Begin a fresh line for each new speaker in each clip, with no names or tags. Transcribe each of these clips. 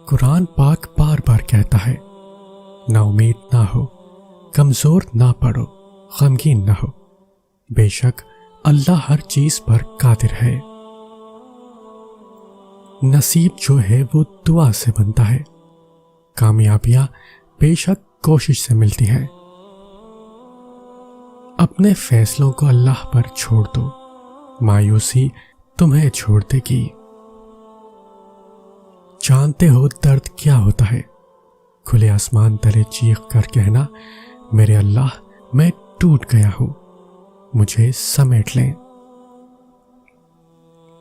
قرآن پاک بار بار کہتا ہے، نا امید نہ ہو، کمزور نہ پڑو، غمگین نہ ہو، بے شک اللہ ہر چیز پر قادر ہے۔ نصیب جو ہے وہ دعا سے بنتا ہے، کامیابیاں بے شک کوشش سے ملتی ہیں۔ اپنے فیصلوں کو اللہ پر چھوڑ دو، مایوسی تمہیں چھوڑ دے گی۔ جانتے ہو درد کیا ہوتا ہے؟ کھلے آسمان تلے چیخ کر کہنا، میرے اللہ میں ٹوٹ گیا ہوں، مجھے سمیٹ لیں۔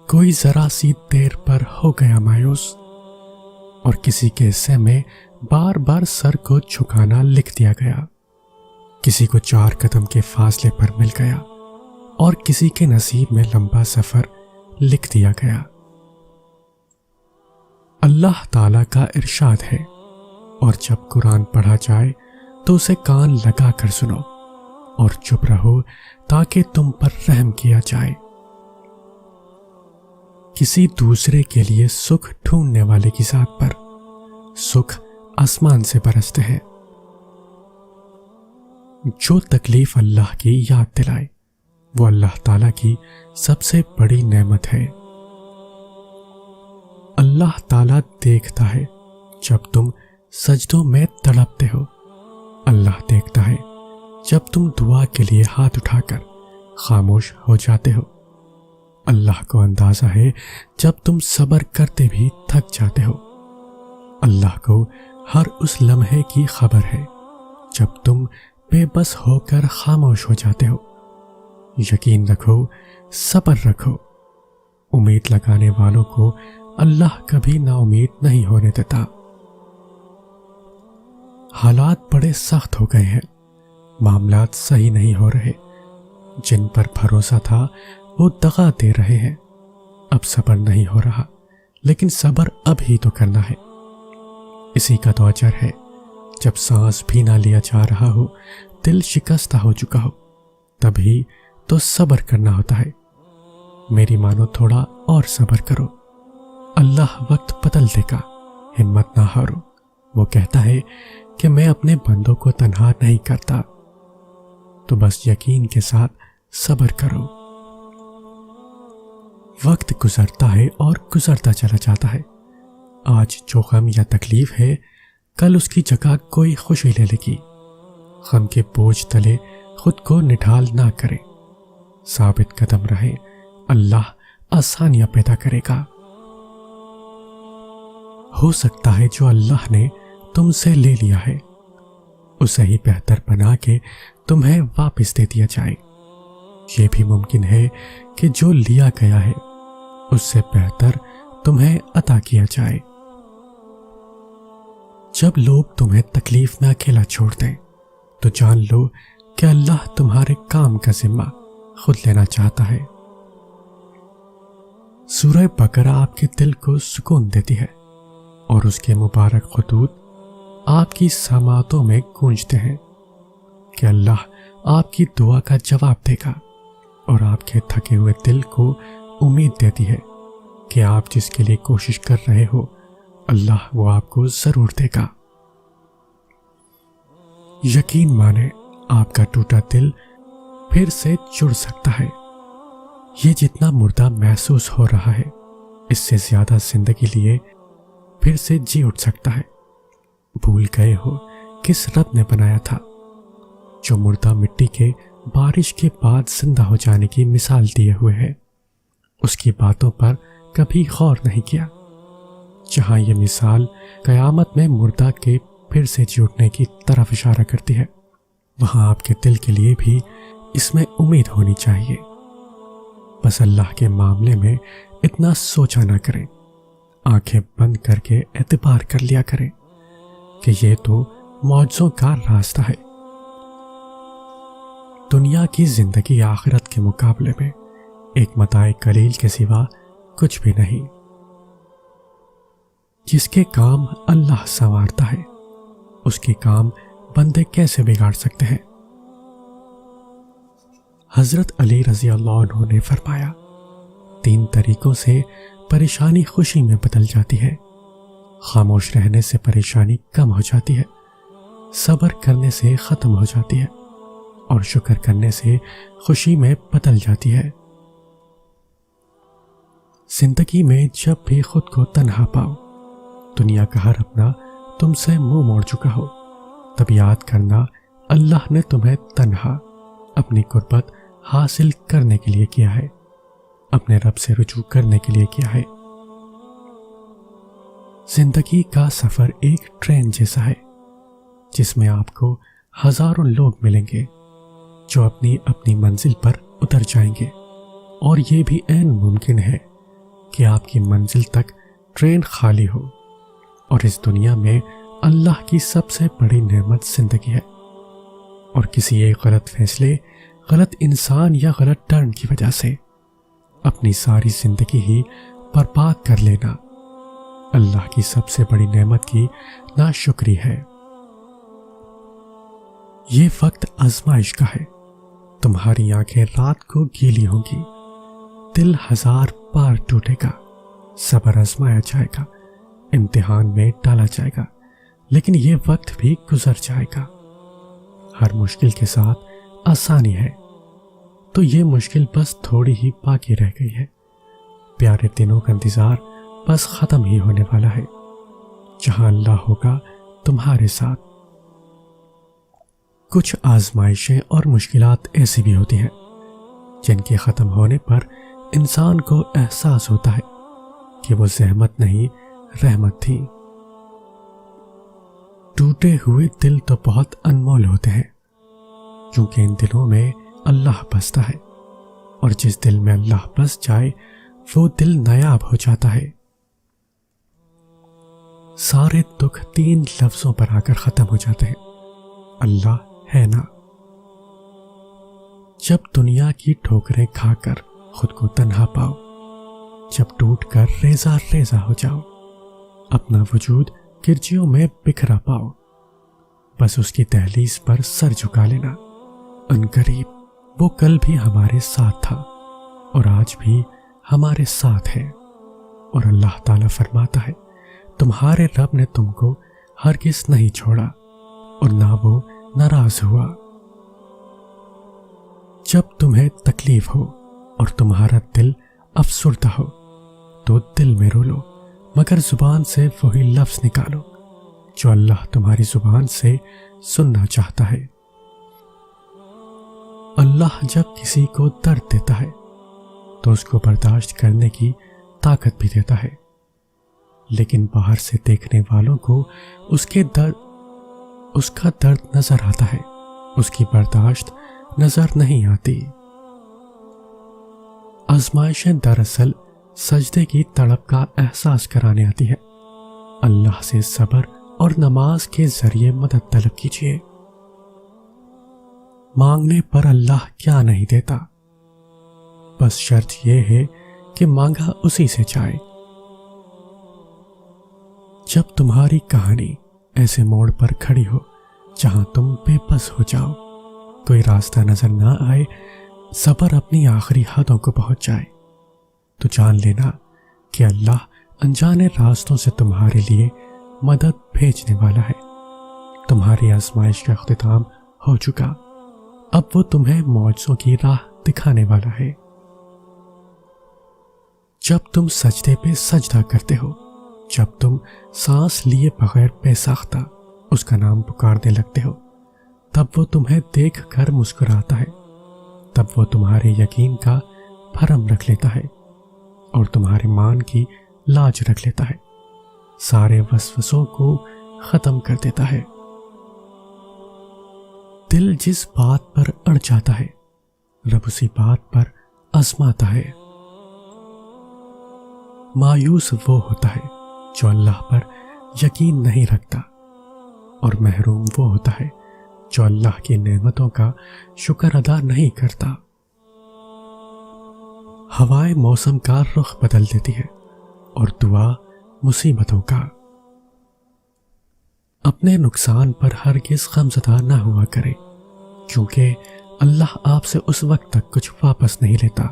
کوئی ذرا سی دیر پر ہو گیا مایوس، اور کسی کے حصے میں بار بار سر کو جھکانا لکھ دیا گیا، کسی کو 4 قدم کے فاصلے پر مل گیا، اور کسی کے نصیب میں لمبا سفر لکھ دیا گیا۔ اللہ تعالیٰ کا ارشاد ہے، اور جب قرآن پڑھا جائے تو اسے کان لگا کر سنو اور چپ رہو تاکہ تم پر رحم کیا جائے۔ کسی دوسرے کے لیے سکھ ڈھونڈنے والے کی ذات پر سکھ آسمان سے برستے ہیں۔ جو تکلیف اللہ کی یاد دلائے وہ اللہ تعالیٰ کی سب سے بڑی نعمت ہے۔ اللہ تعالیٰ دیکھتا ہے جب تم سجدوں میں تڑپتے ہو، اللہ دیکھتا ہے جب تم دعا کے لیے ہاتھ اٹھا کر خاموش ہو جاتے ہو، اللہ کو اندازہ ہے جب تم صبر کرتے بھی تھک جاتے ہو، اللہ کو ہر اس لمحے کی خبر ہے جب تم بے بس ہو کر خاموش ہو جاتے ہو۔ یقین رکھو، صبر رکھو، امید لگانے والوں کو اللہ کبھی نا امید نہیں ہونے دیتا۔ حالات بڑے سخت ہو گئے ہیں، معاملات صحیح نہیں ہو رہے، جن پر بھروسہ تھا وہ دغا دے رہے ہیں، اب صبر نہیں ہو رہا، لیکن صبر اب ہی تو کرنا ہے۔ اسی کا تو اجر ہے، جب سانس بھی نہ لیا جا رہا ہو، دل شکستہ ہو چکا ہو، تبھی تو صبر کرنا ہوتا ہے۔ میری مانو، تھوڑا اور صبر کرو، اللہ وقت بدل دے گا، ہمت نہ ہارو۔ وہ کہتا ہے کہ میں اپنے بندوں کو تنہا نہیں کرتا، تو بس یقین کے ساتھ صبر کرو۔ وقت گزرتا ہے اور گزرتا چلا جاتا ہے، آج جو غم یا تکلیف ہے کل اس کی جگہ کوئی خوشی لے لے گی۔ غم کے بوجھ تلے خود کو نڈھال نہ کرے، ثابت قدم رہے، اللہ آسانیاں پیدا کرے گا۔ ہو سکتا ہے جو اللہ نے تم سے لے لیا ہے اسے ہی بہتر بنا کے تمہیں واپس دے دیا جائے، یہ بھی ممکن ہے کہ جو لیا گیا ہے اس سے بہتر تمہیں عطا کیا جائے۔ جب لوگ تمہیں تکلیف میں اکیلا چھوڑ دیں تو جان لو کہ اللہ تمہارے کام کا ذمہ خود لینا چاہتا ہے۔ سورہ بقرہ آپ کے دل کو سکون دیتی ہے، اور اس کے مبارک خطوط آپ کی سماعتوں میں گونجتے ہیں کہ اللہ آپ کی دعا کا جواب دے گا، اور آپ کے تھکے ہوئے دل کو امید دیتی ہے کہ آپ جس کے لیے کوشش کر رہے ہو اللہ وہ آپ کو ضرور دے گا۔ یقین مانے، آپ کا ٹوٹا دل پھر سے جڑ سکتا ہے۔ یہ جتنا مردہ محسوس ہو رہا ہے اس سے زیادہ زندگی لیے پھر سے جی اٹھ سکتا ہے۔ بھول گئے ہو کس رب نے بنایا تھا جو مردہ مٹی کے بارش کے بعد زندہ ہو جانے کی مثال دیے ہوئے ہے، اس کی باتوں پر کبھی غور نہیں کیا۔ جہاں یہ مثال قیامت میں مردہ کے پھر سے جی اٹھنے کی طرف اشارہ کرتی ہے، وہاں آپ کے دل کے لیے بھی اس میں امید ہونی چاہیے۔ بس اللہ کے معاملے میں اتنا سوچا نہ کریں، آنکھیں بند کر کے اعتبار کر لیا کریں کہ یہ تو معجزوں کا راستہ ہے۔ دنیا کی زندگی آخرت کے مقابلے میں ایک متاع قلیل کے سوا کچھ بھی نہیں۔ جس کے کام اللہ سنوارتا ہے اس کے کام بندے کیسے بگاڑ سکتے ہیں؟ حضرت علی رضی اللہ عنہ نے فرمایا، 3 طریقوں سے پریشانی خوشی میں بدل جاتی ہے، خاموش رہنے سے پریشانی کم ہو جاتی ہے، صبر کرنے سے ختم ہو جاتی ہے، اور شکر کرنے سے خوشی میں بدل جاتی ہے۔ زندگی میں جب بھی خود کو تنہا پاؤ، دنیا کا ہر اپنا تم سے منہ موڑ چکا ہو، تب یاد کرنا اللہ نے تمہیں تنہا اپنی قربت حاصل کرنے کے لیے کیا ہے، اپنے رب سے رجوع کرنے کے لیے کیا ہے۔ زندگی کا سفر ایک ٹرین جیسا ہے جس میں آپ کو ہزاروں لوگ ملیں گے جو اپنی اپنی منزل پر اتر جائیں گے، اور یہ بھی عین ممکن ہے کہ آپ کی منزل تک ٹرین خالی ہو۔ اور اس دنیا میں اللہ کی سب سے بڑی نعمت زندگی ہے، اور کسی ایک غلط فیصلے، غلط انسان یا غلط ٹرن کی وجہ سے اپنی ساری زندگی ہی برباد کر لینا اللہ کی سب سے بڑی نعمت کی ناشکری ہے۔ یہ وقت آزمائش کا ہے، تمہاری آنکھیں رات کو گیلی ہوں گی، دل ہزار بار ٹوٹے گا، صبر آزمایا جائے گا، امتحان میں ڈالا جائے گا، لیکن یہ وقت بھی گزر جائے گا۔ ہر مشکل کے ساتھ آسانی ہے، تو یہ مشکل بس تھوڑی ہی باقی رہ گئی ہے۔ پیارے دنوں کا انتظار بس ختم ہی ہونے والا ہے، جہاں اللہ ہوگا تمہارے ساتھ۔ کچھ آزمائشیں اور مشکلات ایسی بھی ہوتی ہیں جن کے ختم ہونے پر انسان کو احساس ہوتا ہے کہ وہ زحمت نہیں، رحمت تھی۔ ٹوٹے ہوئے دل تو بہت انمول ہوتے ہیں، کیونکہ ان دلوں میں اللہ بستا ہے، اور جس دل میں اللہ بس جائے وہ دل نایاب ہو جاتا ہے۔ سارے دکھ 3 لفظوں پر آ کر ختم ہو جاتے ہیں، اللہ ہے نا۔ جب دنیا کی ٹھوکریں کھا کر خود کو تنہا پاؤ، جب ٹوٹ کر ریزہ ریزہ ہو جاؤ، اپنا وجود کرجیوں میں بکھرا پاؤ، بس اس کی دہلیز پر سر جھکا لینا، عنقریب وہ کل بھی ہمارے ساتھ تھا اور آج بھی ہمارے ساتھ ہے۔ اور اللہ تعالیٰ فرماتا ہے، تمہارے رب نے تم کو ہرگز نہیں چھوڑا اور نہ وہ ناراض ہوا۔ جب تمہیں تکلیف ہو اور تمہارا دل افسردہ ہو تو دل میں رو لو، مگر زبان سے وہی لفظ نکالو جو اللہ تمہاری زبان سے سننا چاہتا ہے۔ اللہ جب کسی کو درد دیتا ہے تو اس کو برداشت کرنے کی طاقت بھی دیتا ہے، لیکن باہر سے دیکھنے والوں کو اس کا درد نظر آتا ہے، اس کی برداشت نظر نہیں آتی۔ آزمائشیں دراصل سجدے کی تڑپ کا احساس کرانے آتی ہے۔ اللہ سے صبر اور نماز کے ذریعے مدد طلب کیجیے۔ مانگنے پر اللہ کیا نہیں دیتا، بس شرط یہ ہے کہ مانگا اسی سے جائے۔ جب تمہاری کہانی ایسے موڑ پر کھڑی ہو جہاں تم بے بس ہو جاؤ، کوئی راستہ نظر نہ آئے، صبر اپنی آخری حدوں کو پہنچ جائے، تو جان لینا کہ اللہ انجانے راستوں سے تمہارے لیے مدد بھیجنے والا ہے۔ تمہاری آزمائش کا اختتام ہو چکا، اب وہ تمہیں معجزوں کی راہ دکھانے والا ہے۔ جب تم سجدے پہ سجدہ کرتے ہو، جب تم سانس لیے بغیر بے ساختہ اس کا نام پکارنے لگتے ہو، تب وہ تمہیں دیکھ کر مسکراتا ہے، تب وہ تمہارے یقین کا بھرم رکھ لیتا ہے اور تمہارے مان کی لاج رکھ لیتا ہے، سارے وسوسوں کو ختم کر دیتا ہے۔ دل جس بات پر اڑ جاتا ہے، رب اسی بات پر آزماتا ہے۔ مایوس وہ ہوتا ہے جو اللہ پر یقین نہیں رکھتا، اور محروم وہ ہوتا ہے جو اللہ کی نعمتوں کا شکر ادا نہیں کرتا۔ ہوائیں موسم کا رخ بدل دیتی ہے اور دعا مصیبتوں کا۔ اپنے نقصان پر ہرگز غمزدہ نہ ہوا کرے، کیونکہ اللہ آپ سے اس وقت تک کچھ واپس نہیں لیتا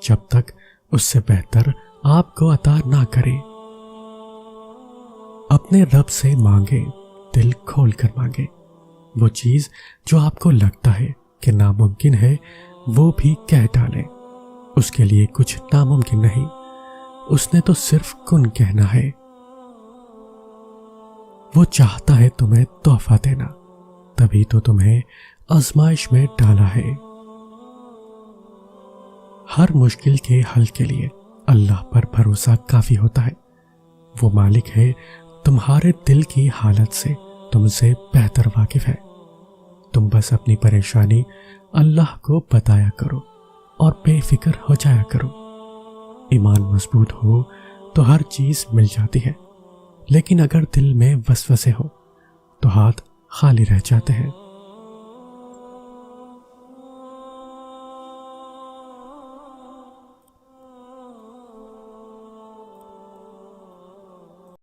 جب تک اس سے بہتر آپ کو عطا نہ کرے۔ اپنے رب سے مانگے، دل کھول کر مانگے۔ وہ چیز جو آپ کو لگتا ہے کہ ناممکن ہے وہ بھی کہہ ڈالیں۔ اس کے لیے کچھ ناممکن نہیں، اس نے تو صرف کن کہنا ہے۔ وہ چاہتا ہے تمہیں تحفہ دینا، تبھی تو تمہیں آزمائش میں ڈالا ہے۔ ہر مشکل کے حل کے لیے اللہ پر بھروسہ کافی ہوتا ہے۔ وہ مالک ہے تمہارے دل کی حالت سے، تم سے بہتر واقف ہے۔ تم بس اپنی پریشانی اللہ کو بتایا کرو اور بے فکر ہو جایا کرو۔ ایمان مضبوط ہو تو ہر چیز مل جاتی ہے، لیکن اگر دل میں وسوسے ہو تو ہاتھ خالی رہ جاتے ہیں۔